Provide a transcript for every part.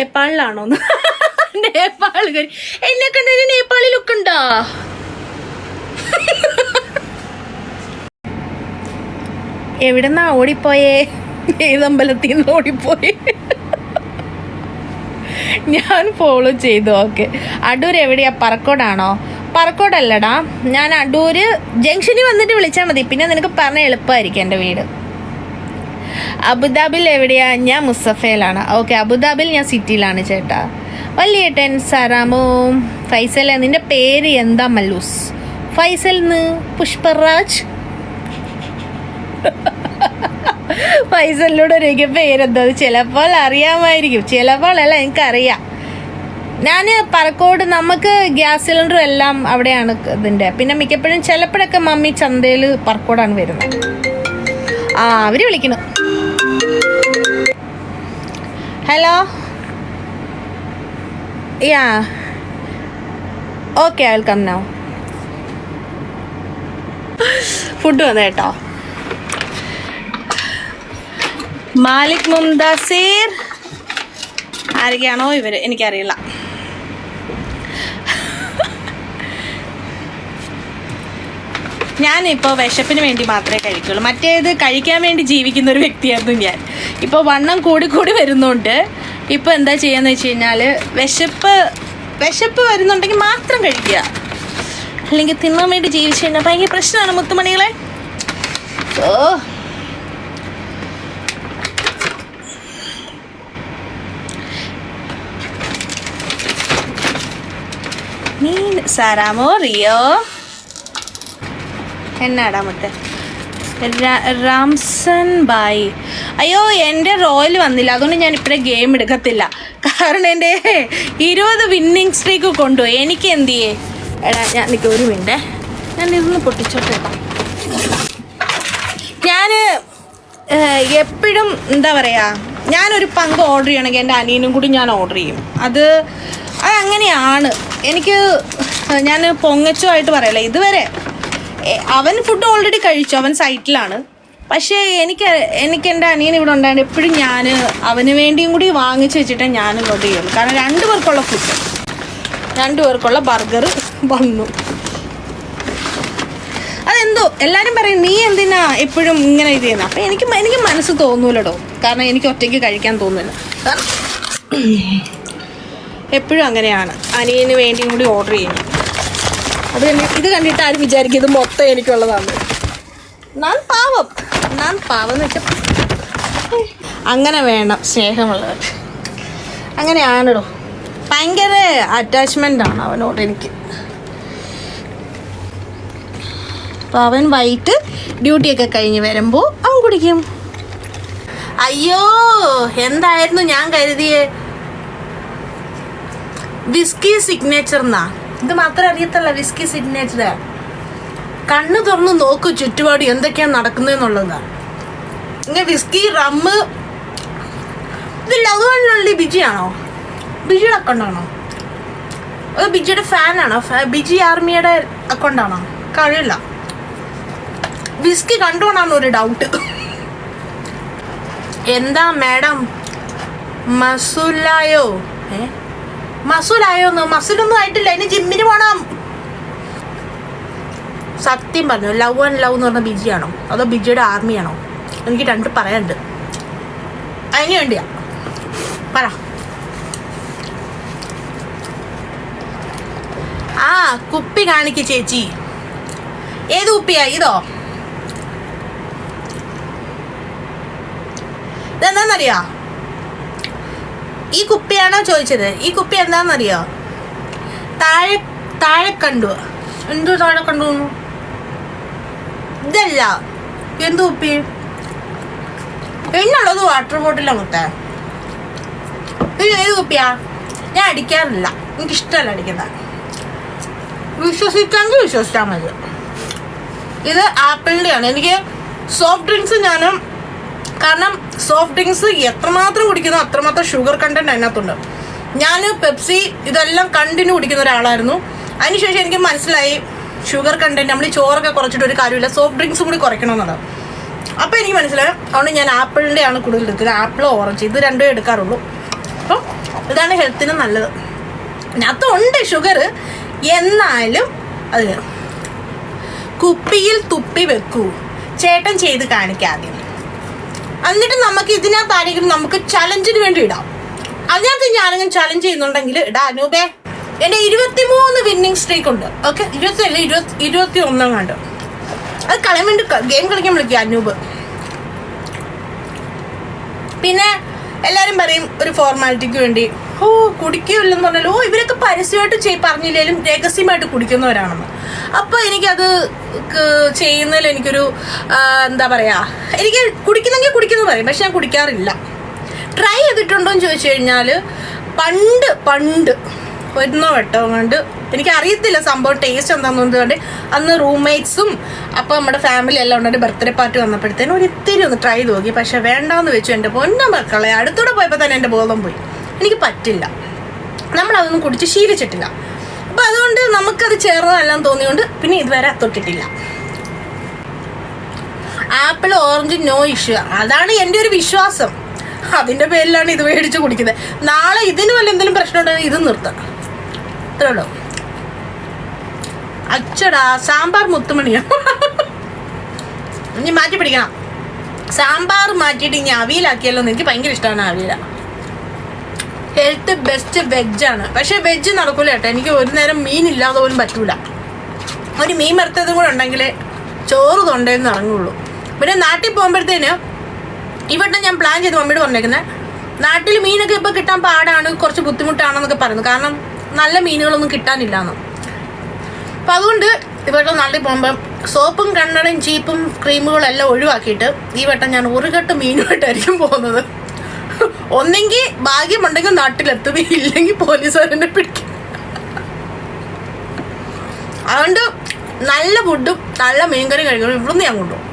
നേപ്പാളിലാണോ? നേപ്പാളുകാർ എന്നെ കണ്ടൊരു നേപ്പാളി ലുക്ക് ഉണ്ടോ? എവിടെന്നാ ഓടിപ്പോയേ? ഏതമ്പലത്തിൽ നിന്ന് ഓടിപ്പോയേ? ഞാൻ ഫോളോ ചെയ്തു. ഓക്കെ, അടൂർ എവിടെയാ? പറക്കോടാണോ? പറക്കോടല്ലടാ, ഞാൻ അടൂര് ജംഗ്ഷനിൽ വന്നിട്ട് വിളിച്ചാൽ മതി, പിന്നെ നിനക്ക് പറഞ്ഞ എളുപ്പമായിരിക്കും എൻ്റെ വീട്. അബുദാബിയിൽ എവിടെയാ? ഞാൻ മുസഫയിലാണ്. ഓക്കെ, അബുദാബിയിൽ ഞാൻ സിറ്റിയിലാണ് ചേട്ടാ. വലിയേട്ടൻ സറാമോ. ഫൈസൽ, നിന്റെ പേര് എന്താ? മല്ലൂസ്. ഫൈസൽ പുഷ്പരാജ്. ഫൈസലിനോട് ഒരിക്കൽ പേരെന്താ? ചിലപ്പോൾ അറിയാമായിരിക്കും, ചിലപ്പോൾ അല്ല, എനിക്കറിയാം. ഞാൻ പറക്കോട്, നമുക്ക് ഗ്യാസ് സിലിണ്ടറും എല്ലാം അവിടെയാണ് ഇതിൻ്റെ. പിന്നെ മിക്കപ്പോഴും ചിലപ്പോഴൊക്കെ മമ്മി ചന്തയിൽ പറക്കോടാണ് വരുന്നത്. അവർ വിളിക്കണം. Hello, ya, okay, I will come now. Food വന്നു കേട്ടോ. മാലിക് മുംതാസിർ ആരൊക്കെയാണോ ഇവർ, എനിക്കറിയില്ല. ഞാനിപ്പോൾ വിശപ്പിന് വേണ്ടി മാത്രമേ കഴിക്കുള്ളൂ. മറ്റേത് കഴിക്കാൻ വേണ്ടി ജീവിക്കുന്ന ഒരു വ്യക്തിയായിരുന്നു ഞാൻ. ഇപ്പോൾ വണ്ണം കൂടി വരുന്നുണ്ട്. ഇപ്പോൾ എന്താ ചെയ്യാന്ന് വെച്ച് കഴിഞ്ഞാൽ, വിശപ്പ് വരുന്നുണ്ടെങ്കിൽ മാത്രം കഴിക്കുക, അല്ലെങ്കിൽ തിന്നാൻ വേണ്ടി ജീവിച്ചു കഴിഞ്ഞാൽ ഭയങ്കര പ്രശ്നമാണ് മുത്തുമണികളെ. ഓ, നീ സാരാമോ റിയോ എന്നാടാ മുട്ടെ? റാംസൺ ബായ്. അയ്യോ, എൻ്റെ റോയൽ വന്നില്ല, അതുകൊണ്ട് ഞാൻ ഇപ്പോഴേ ഗെയിം എടുക്കത്തില്ല. കാരണം എൻ്റെ 20 വിന്നിങ് സ്ട്രീക്ക് കൊണ്ടുപോയി. എനിക്ക് എന്ത് ചെയ്യേ? എടാ, ഞാൻ നിൽക്കുക, ഒരു മിനിറ്റ്, ഞാൻ ഇതൊന്ന് പൊട്ടിച്ചോട്ടെ കേട്ടോ. ഞാൻ എപ്പോഴും എന്താ പറയുക, ഞാനൊരു പങ്ക് ഓർഡർ ചെയ്യണമെങ്കിൽ എൻ്റെ അനിയനും കൂടി ഞാൻ ഓർഡർ ചെയ്യും. അതങ്ങനെയാണ്. ഞാൻ പൊങ്ങച്ചുമായിട്ട് പറയല, ഇതുവരെ അവൻ ഫുഡ് ഓൾറെഡി കഴിച്ചു, അവൻ സൈറ്റിലാണ്. പക്ഷേ എനിക്ക് എൻ്റെ അനിയൻ ഇവിടെ ഉണ്ടായത് എപ്പോഴും ഞാൻ അവന് വേണ്ടിയും കൂടി വാങ്ങിച്ച് വെച്ചിട്ടേ ഞാൻ ഓർഡർ ചെയ്യുള്ളൂ. കാരണം 2 പേർക്കുള്ള ഫുഡ്, 2 പേർക്കുള്ള ബർഗർ വന്നു. അതെന്തോ എല്ലാവരും പറയും, നീ എന്തിനാ എപ്പോഴും ഇങ്ങനെ ഇത് ചെയ്യുന്നത്? അപ്പം എനിക്ക് മനസ്സ് തോന്നൂലടോ, കാരണം എനിക്ക് ഒറ്റയ്ക്ക് കഴിക്കാൻ തോന്നില്ല. കാരണം എപ്പോഴും അങ്ങനെയാണ്, അനിയന് വേണ്ടിയും കൂടി ഓർഡർ ചെയ്യുന്നത്. അത് ഇത് കണ്ടിട്ട് ആരും വിചാരിക്കും ഇത് മൊത്തം എനിക്കുള്ളതാണ്. ഞാൻ പാവം എന്ന് വെച്ചാൽ അങ്ങനെ വേണം, സ്നേഹമുള്ളവർ അങ്ങനെയാണല്ലോ. ഭയങ്കര അറ്റാച്ച്മെൻ്റാണ് അവനോട് എനിക്ക്. അപ്പോൾ അവൻ വൈകിട്ട് ഡ്യൂട്ടിയൊക്കെ കഴിഞ്ഞ് വരുമ്പോൾ അവൻ കുടിക്കും. അയ്യോ, എന്തായിരുന്നു ഞാൻ കരുതിയേ? വിസ്കി സിഗ്നേച്ചർ എന്നാ. ഇത് മാത്രമേ അറിയത്തുള്ള വിസ്കി സിഗ്നേച്ചർ. കണ്ണ് തുറന്ന് നോക്കൂ ചുറ്റുപാട് എന്തൊക്കെയാണ് നടക്കുന്നതെന്നുള്ളതാണ്. ഇങ്ങനെ വിസ്കി, റമ്മ്, ഇത് ലവ് ബിജിയാണോ? ബിജിയുടെ അക്കൗണ്ടാണോ? അത് ബിജിയുടെ ഫാനാണോ? ബിജി ആർമിയുടെ അക്കൗണ്ടാണോ? കഴിയില്ല. വിസ്കി കണ്ടുകൊണ്ടാണ് ഒരു ഡൗട്ട്. എന്താ മാഡം, മസൂലായോ? മസൂലായോന്ന്? മസൂലൊന്നും ആയിട്ടില്ല, ഇനി ജിമ്മിന് പോണം. സത്യം പറഞ്ഞു, ലവ് ആൻഡ് ലവ് എന്ന് പറഞ്ഞ ബിജിയാണോ അതോ ബിജിയുടെ ആർമിയാണോ? എനിക്ക് 2 പറയാനുണ്ട്. അതിന് വേണ്ടിയാ പറ. ആ കുപ്പി കാണിക്ക് ചേച്ചി. ഏത് കുപ്പിയാ? ഇതോ? ഇതെന്താന്നറിയോ? ഈ കുപ്പിയാണോ ചോദിച്ചത്? ഈ കുപ്പി എന്താണെന്നറിയോ? താഴെ കണ്ടു. എന്തു താഴെ കണ്ടു? ഇതല്ല. എന്ത് കുപ്പി? എന്നുള്ളത് വാട്ടർ ബോട്ടിലാണ് മുത്തേ. ഇത് ഏത് കുപ്പിയാ? ഞാൻ അടിക്കാറില്ല, എനിക്കിഷ്ടമല്ല അടിക്കുന്നത്. വിശ്വസിക്കാമെങ്കിൽ വിശ്വസിച്ചാൽ മതി. ഇത് ആപ്പിളിൻ്റെയാണ്. എനിക്ക് സോഫ്റ്റ് ഡ്രിങ്ക്സ് കാരണം സോഫ്റ്റ് ഡ്രിങ്ക്സ് എത്രമാത്രം കുടിക്കുന്നോ അത്രമാത്രം ഷുഗർ കണ്ടന്റ് അതിനകത്തുണ്ട്. ഞാൻ പെപ്സി ഇതെല്ലാം കണ്ടിന്യൂ കുടിക്കുന്ന ഒരാളായിരുന്നു. അതിനുശേഷം എനിക്ക് മനസ്സിലായി ഷുഗർ കണ്ടന്റ് നമ്മൾ ഈ ചോറൊക്കെ കുറച്ചിട്ട് ഒരു കാര്യമില്ല, സോഫ്റ്റ് ഡ്രിങ്ക്സും കൂടി കുറയ്ക്കണമെന്നുള്ളത്. അപ്പോൾ എനിക്ക് മനസ്സിലായി. അതുകൊണ്ട് ഞാൻ ആപ്പിളിൻ്റെയാണ് കൂടുതൽ എടുക്കുന്നത്. ആപ്പിൾ, ഓറഞ്ച് ഇത് 2 എടുക്കാറുള്ളൂ. അപ്പോൾ ഇതാണ് ഹെൽത്തിന് നല്ലത്. അതിനകത്തുണ്ട് ഷുഗർ, എന്നാലും അത് കുപ്പിയിൽ തുപ്പി വെക്കൂ. ചേട്ടൻ ചെയ്ത് കാണിക്കാതെ. എന്നിട്ട് നമുക്ക് ഇതിനകത്താരെങ്കിലും നമുക്ക് ചലഞ്ചിന് വേണ്ടി ഇടാം. അതിനകത്ത് ഞാനെങ്കിലും ചലഞ്ച് ചെയ്യുന്നുണ്ടെങ്കിൽ ഇടാ അനൂപേ. എൻ്റെ 23 വിന്നിങ് സ്ട്രീക്ക് ഉണ്ട്. ഓക്കെ, 21 കണ്ട്. അത് കളയാൻ വേണ്ടി ഗെയിം കളിക്കാൻ വിളിക്കുക അനൂപ്. പിന്നെ എല്ലാവരും പറയും ഒരു ഫോർമാലിറ്റിക്ക് വേണ്ടി കുടിക്കില്ലെന്ന് പറഞ്ഞാൽ ഇവരൊക്കെ പരസ്യമായിട്ട് പറഞ്ഞില്ലെങ്കിലും രഹസ്യമായിട്ട് കുടിക്കുന്നവരാണെന്ന്. അപ്പോൾ എനിക്കത് ചെയ്യുന്നതിൽ എനിക്കൊരു എന്താ പറയുക, എനിക്ക് കുടിക്കുന്നെങ്കിൽ കുടിക്കുന്നു പറയും, പക്ഷെ ഞാൻ കുടിക്കാറില്ല. ട്രൈ ചെയ്തിട്ടുണ്ടോ എന്ന് ചോദിച്ചു കഴിഞ്ഞാൽ പണ്ട് ഒന്നോ വെട്ടോ കൊണ്ട് എനിക്കറിയത്തില്ല സംഭവം ടേസ്റ്റ് എന്താണെന്ന് കൊണ്ട്. അന്ന് റൂംമേറ്റ്സും അപ്പോൾ നമ്മുടെ ഫാമിലി എല്ലാം ഉണ്ടായിട്ട് ബർത്ത്ഡേ പാർട്ടി വന്നപ്പോഴത്തേനും ഒരിത്തിരി ഒന്ന് ട്രൈ ചെയ്ത് നോക്കി. പക്ഷെ വേണ്ടാന്ന് വെച്ചു. എൻ്റെ പൊന്ന മക്കളെ, അടുത്തൂടെ പോയപ്പോൾ തന്നെ എൻ്റെ ബോധം പോയി. എനിക്ക് പറ്റില്ല, നമ്മളതൊന്നും കുടിച്ച് ശീലിച്ചിട്ടില്ല. അപ്പം അതുകൊണ്ട് നമുക്കത് ചേർന്നതെല്ലാം തോന്നിയോണ്ട് പിന്നെ ഇതുവരെ തൊട്ടിട്ടില്ല. ആപ്പിൾ ഓറഞ്ച് നോ ഇഷ്യൂ, അതാണ് എൻ്റെ ഒരു വിശ്വാസം. അതിൻ്റെ പേരിലാണ് ഇത് മേടിച്ച് കുടിക്കുന്നത്. നാളെ ഇതിന് വല്ല എന്തെങ്കിലും പ്രശ്നം ഉണ്ടെങ്കിൽ ഇത് നിർത്തണം, അത്രേ ഉള്ളൂ. അച്ചടാ സാമ്പാർ മുത്തുമണിയാ. ഇനി മാറ്റി പിടിക്കണം. സാമ്പാർ മാറ്റിയിട്ട് ഇനി അവിയലാക്കിയല്ലോ. എനിക്ക് ഭയങ്കര ഇഷ്ടമാണ് അവിയല. Health best വെജാണ്. പക്ഷെ വെജ് നടക്കൂല കേട്ടോ. എനിക്ക് ഒരു നേരം മീനില്ലാതെ പോലും പറ്റൂല. ഒരു മീൻ വറുത്തതും കൂടെ ഉണ്ടെങ്കിൽ ചോറ് തൊണ്ടേന്ന് ഇറങ്ങുള്ളൂ. പിന്നെ നാട്ടിൽ പോകുമ്പോഴത്തേന് ഇവിടെ ഞാൻ പ്ലാൻ ചെയ്ത് മമ്മിയോട് പറഞ്ഞേക്കുന്നത്, നാട്ടിൽ മീനൊക്കെ ഇപ്പോൾ കിട്ടാൻ പാടാണ്, കുറച്ച് ബുദ്ധിമുട്ടാണെന്നൊക്കെ പറയുന്നു. കാരണം നല്ല മീനുകളൊന്നും കിട്ടാനില്ലാന്ന്. അപ്പം അതുകൊണ്ട് ഇവിടെ നാട്ടിൽ പോകുമ്പം സോപ്പും കണ്ണടയും ചീപ്പും ക്രീമുകളും എല്ലാം ഒഴിവാക്കിയിട്ട് ഈ വട്ടം ഞാൻ ഒരു കെട്ട് മീനുമായിട്ടായിരിക്കും പോകുന്നത്. ഒന്നെങ്കിൽ ഭാഗ്യമുണ്ടെങ്കിൽ നാട്ടിലെത്തും, ഇല്ലെങ്കിൽ പോലീസുകാരെന്നെ പിടിക്കും. അതുകൊണ്ട് നല്ല ഫുഡും നല്ല മീൻകറി കഴിക്കണം. ഇവിടുന്ന് ഞാൻ കൊണ്ടുപോകും.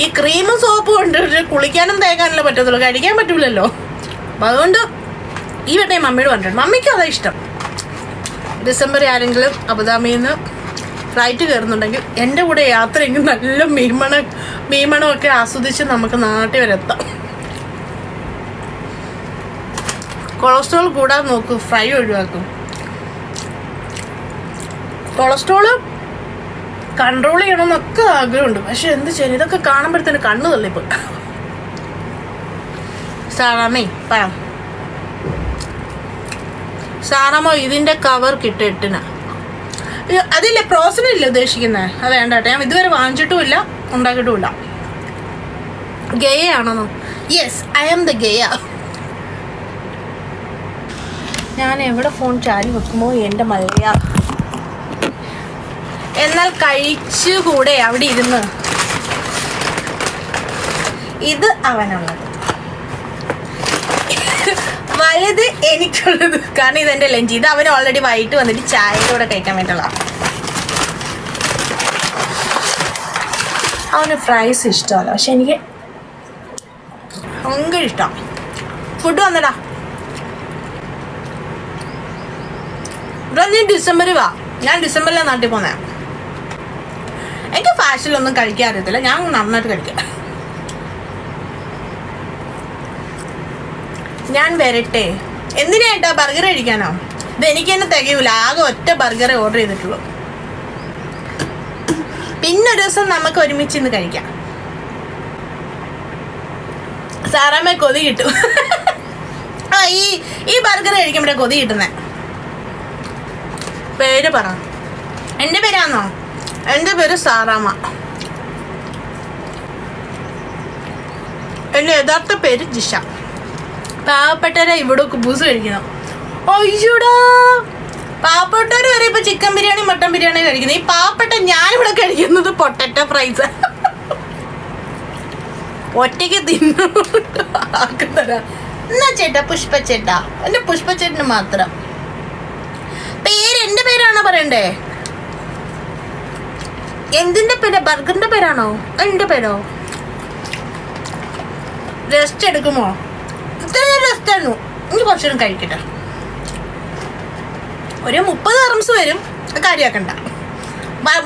ഈ ക്രീമും സോപ്പും കൊണ്ട് കുളിക്കാനും തേക്കാനല്ലേ പറ്റത്തുള്ളൂ, കഴിക്കാൻ പറ്റൂലല്ലോ. അപ്പം അതുകൊണ്ട് ഈ വട്ടം മമ്മിയോട് പറഞ്ഞിട്ടുണ്ട്. മമ്മിക്കും അതാ ഇഷ്ടം. ഡിസംബർ ആരെങ്കിലും അബുദാബിയിൽ നിന്ന് ഫ്ലൈറ്റ് കയറുന്നുണ്ടെങ്കിൽ എൻ്റെ കൂടെ യാത്രയെങ്കിൽ നല്ല മീൻമണമൊക്കെ ആസ്വദിച്ച് നമുക്ക് നാട്ടിൽ വരെ എത്താം. കൊളസ്ട്രോൾ കൂടാതെ നോക്കും, ഫ്രൈ ഒഴിവാക്കും. കൊളസ്ട്രോള് കൺട്രോൾ ചെയ്യണമെന്നൊക്കെ ആഗ്രഹമുണ്ട്. പക്ഷെ എന്ത് ചെയ്യും, ഇതൊക്കെ കാണുമ്പോഴത്തേന് കണ്ണു തള്ളിപ്പോയി. സാറാമേ പറയാം, സാറാമോ ഇതിൻ്റെ കവർ കിട്ടിയിട്ടിന് അതില്ലേ പ്രോസനില്ല ഉദ്ദേശിക്കുന്നത്. അത് വേണ്ട കേട്ടോ, ഞാൻ ഇതുവരെ വാങ്ങിച്ചിട്ടുമില്ല ഉണ്ടാക്കിയിട്ടുമില്ല. ഗയ ആണെന്നോ? Yes, I am the guy. ഞാൻ എവിടെ ഫോൺ ചാരി വെക്കുമോ എൻ്റെ മലയ. എന്നാൽ കഴിച്ചുകൂടെ അവിടെ ഇരുന്ന്. ഇത് അവനുള്ളത്, വലുത് എനിക്കുള്ളത്. കാരണം ഇതെൻ്റെ ലഞ്ച്. ഇത് അവന് ഓൾറെഡി വൈകിട്ട് വന്നിട്ട് ചായയുടെ കൂടെ കഴിക്കാൻ വേണ്ടിയുള്ള. അവന് ഫ്രൈസ് ഇഷ്ടമല്ല, പക്ഷെ എനിക്ക് ഭയങ്കര ഇഷ്ടമാണ്. ഫുഡ് വന്നടാ. ഇവിടെ നീ ഡിസംബറിൽ വാ. ഞാൻ ഡിസംബറിലാണ് നാട്ടിൽ പോകുന്നത്. എനിക്ക് ഫാഷനിലൊന്നും കഴിക്കാൻ അറിയത്തില്ല, ഞാൻ നന്നായിട്ട് കഴിക്കാം. ഞാൻ വരട്ടെ. എന്തിനായിട്ടാ? ബർഗർ കഴിക്കാനോ? ഇത് എനിക്ക് തന്നെ തികയൂല. ആകെ ഒറ്റ ബർഗറെ ഓർഡർ ചെയ്തിട്ടുള്ളൂ. പിന്നൊരു ദിവസം നമുക്ക് ഒരുമിച്ച് ഇന്ന് കഴിക്കാം. സാറാമ്മ കൊതി കിട്ടും. ഈ ബർഗർ കഴിക്കുമ്പോഴേ കൊതി കിട്ടുന്നേ. പേര് പറ. എൻ്റെ പേരാണോ? എൻ്റെ പേര് സാറാമ്മ. എൻ്റെ യഥാർത്ഥ പേര് ജിഷ. പാവപ്പെട്ടവരെ ഇവിടെ കുബൂസ് കഴിക്കണം. അയ്യോടാ, പാവപ്പെട്ടവർ വരെ ഇപ്പൊ ചിക്കൻ ബിരിയാണി മട്ടൻ ബിരിയാണി കഴിക്കുന്നത്. ഈ പാവപ്പെട്ട ഞാനിവിടെ കഴിക്കുന്നത് പൊട്ടറ്റോ ഫ്രൈസ്. ഒറ്റയ്ക്ക് തിന്നു ആക്കുന്നതാ. എന്നാ ചേട്ടാ പുഷ്പച്ചേട്ടാ, എൻ്റെ പുഷ്പച്ചേട്ടന് മാത്രം. പേര് എൻ്റെ പേരാണോ പറയണ്ടേ? എന്തിൻ്റെ പേരാ? ബർഗറിൻ്റെ പേരാണോ? എൻ്റെ പേരോ? റെസ്റ്റ് എടുക്കുമോ? റെസ്റ്റ് ആയിരുന്നു. എനിക്ക് കുറച്ചുകൂടെ കഴിക്കട്ടെ. ഒരു 30 ദിർഹംസ് വരും, കാര്യമാക്കണ്ട.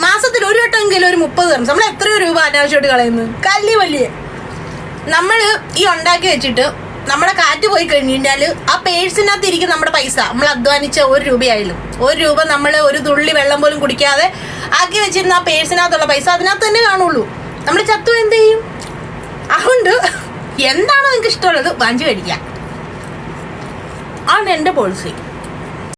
മാസത്തിൽ ഒരു വട്ടമെങ്കിലും ഒരു 30 ദിർഹംസ്. നമ്മൾ എത്രയോ രൂപ അനാവശ്യമായിട്ട് കളയുന്നു. കല്ലി വലിയ നമ്മൾ ഈ ഉണ്ടാക്കി വെച്ചിട്ട് നമ്മുടെ കാറ്റ് പോയി കഴിഞ്ഞാൽ ആ പേഴ്സിനകത്ത് ഇരിക്കും നമ്മുടെ പൈസ. നമ്മൾ അധ്വാനിച്ച 1 രൂപയായാലും 1 രൂപ നമ്മൾ ഒരു തുള്ളി വെള്ളം പോലും കുടിക്കാതെ ആക്കി വെച്ചിരുന്ന ആ പേഴ്സിനകത്തുള്ള പൈസ അതിനകത്ത് തന്നെ കാണുള്ളൂ. നമ്മൾ ചത്തു എന്ത് ചെയ്യും? അതുകൊണ്ട് എന്താണോ നിങ്ങൾക്ക് ഇഷ്ടമുള്ളത് വാങ്ങിച്ചു കഴിക്കാം. ആണ് എൻ്റെ പോളിസി.